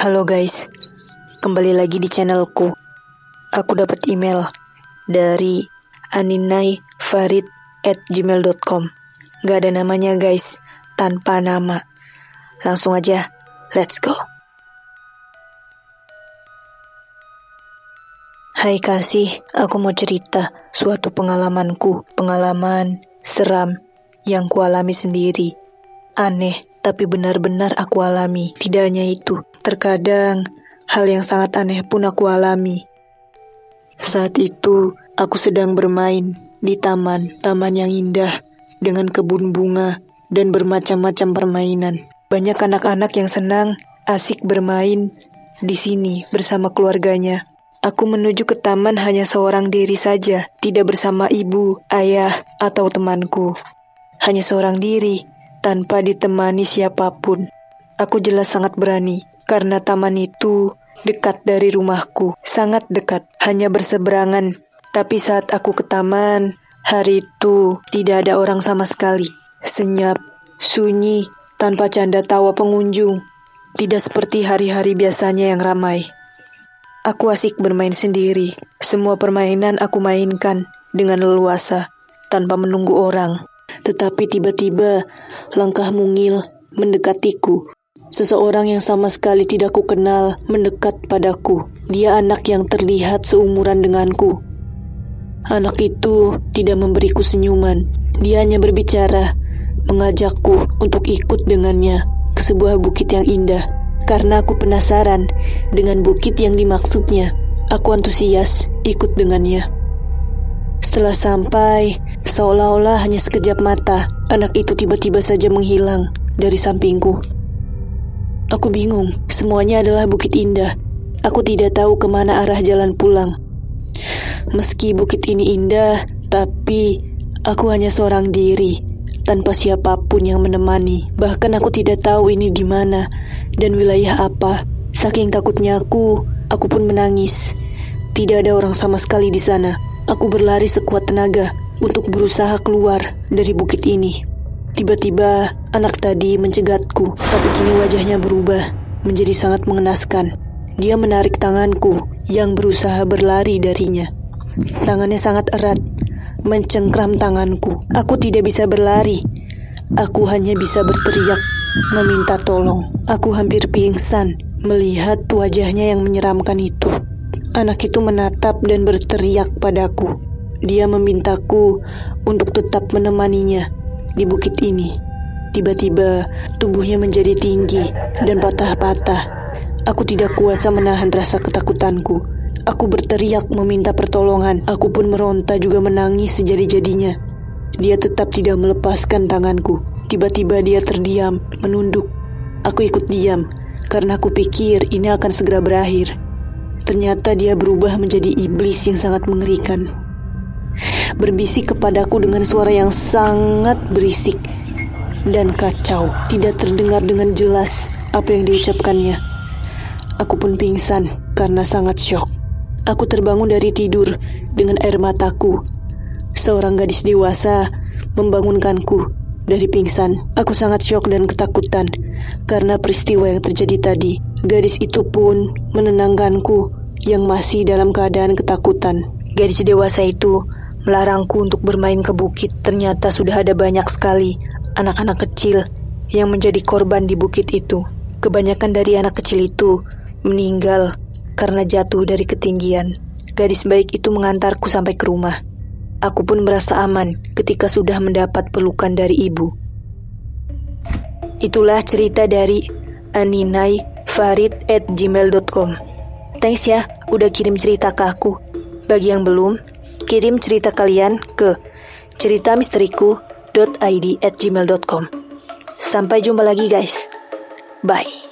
Halo guys, kembali lagi di channelku. Aku dapat email dari aninaifarid@gmail.com. Gak ada namanya guys, tanpa nama. Langsung aja, let's go. Hai kasih, aku mau cerita suatu pengalaman seram yang kualami sendiri. Aneh, tapi benar-benar aku alami. Tidak hanya itu, terkadang hal yang sangat aneh pun aku alami. Saat itu, aku sedang bermain di taman yang indah dengan kebun bunga dan bermacam-macam permainan. Banyak anak-anak yang senang, asik bermain di sini bersama keluarganya. Aku menuju ke taman hanya seorang diri saja, tidak bersama ibu, ayah, atau temanku. Hanya seorang diri, tanpa ditemani siapapun. Aku jelas sangat berani, karena taman itu dekat dari rumahku, sangat dekat, hanya berseberangan. Tapi saat aku ke taman, hari itu tidak ada orang sama sekali. Senyap, sunyi, tanpa canda tawa pengunjung. Tidak seperti hari-hari biasanya yang ramai. Aku asik bermain sendiri. Semua permainan aku mainkan dengan leluasa, tanpa menunggu orang. Tetapi tiba-tiba, langkah mungil mendekatiku. Seseorang yang sama sekali tidak kukenal mendekat padaku. Dia anak yang terlihat seumuran denganku. Anak itu tidak memberiku senyuman. Dia hanya berbicara, mengajakku untuk ikut dengannya ke sebuah bukit yang indah. Karena aku penasaran dengan bukit yang dimaksudnya, aku antusias ikut dengannya. Setelah sampai, seolah-olah hanya sekejap mata, anak itu tiba-tiba saja menghilang dari sampingku. Aku bingung, semuanya adalah bukit indah. Aku tidak tahu kemana arah jalan pulang. Meski bukit ini indah, tapi aku hanya seorang diri, tanpa siapapun yang menemani. Bahkan aku tidak tahu ini di mana dan wilayah apa. Saking takutnya aku pun menangis. Tidak ada orang sama sekali di sana. Aku berlari sekuat tenaga untuk berusaha keluar dari bukit ini. Tiba-tiba anak tadi mencegatku, tapi kini wajahnya berubah menjadi sangat mengenaskan. Dia menarik tanganku yang berusaha berlari darinya. Tangannya sangat erat, mencengkram tanganku. Aku tidak bisa berlari. Aku hanya bisa berteriak, meminta tolong. Aku hampir pingsan melihat wajahnya yang menyeramkan itu. Anak itu menatap dan berteriak padaku. Dia memintaku untuk tetap menemaninya di bukit ini. Tiba-tiba tubuhnya menjadi tinggi dan patah-patah. Aku tidak kuasa menahan rasa ketakutanku. Aku berteriak meminta pertolongan. Aku pun meronta juga menangis sejadi-jadinya. Dia tetap tidak melepaskan tanganku. Tiba-tiba dia terdiam, menunduk. Aku ikut diam, karena aku pikir ini akan segera berakhir. Ternyata dia berubah menjadi iblis yang sangat mengerikan. Berbisik kepadaku dengan suara yang sangat berisik dan kacau. Tidak terdengar dengan jelas apa yang diucapkannya. Aku pun pingsan karena sangat syok. Aku terbangun dari tidur dengan air mataku. Seorang gadis dewasa membangunkanku dari pingsan. Aku sangat syok dan ketakutan karena peristiwa yang terjadi tadi. Gadis itu pun menenangkanku yang masih dalam keadaan ketakutan. Gadis dewasa itu melarangku untuk bermain ke bukit. Ternyata sudah ada banyak sekali anak-anak kecil yang menjadi korban di bukit itu. Kebanyakan dari anak kecil itu meninggal karena jatuh dari ketinggian. Gadis baik itu mengantarku sampai ke rumah. Aku pun merasa aman ketika sudah mendapat pelukan dari ibu. Itulah cerita dari aninaifarid@gmail.com. Thanks ya, udah kirim cerita ke aku. Bagi yang belum, kirim cerita kalian ke ceritamisteriku.id@gmail.com. Sampai jumpa lagi guys. Bye.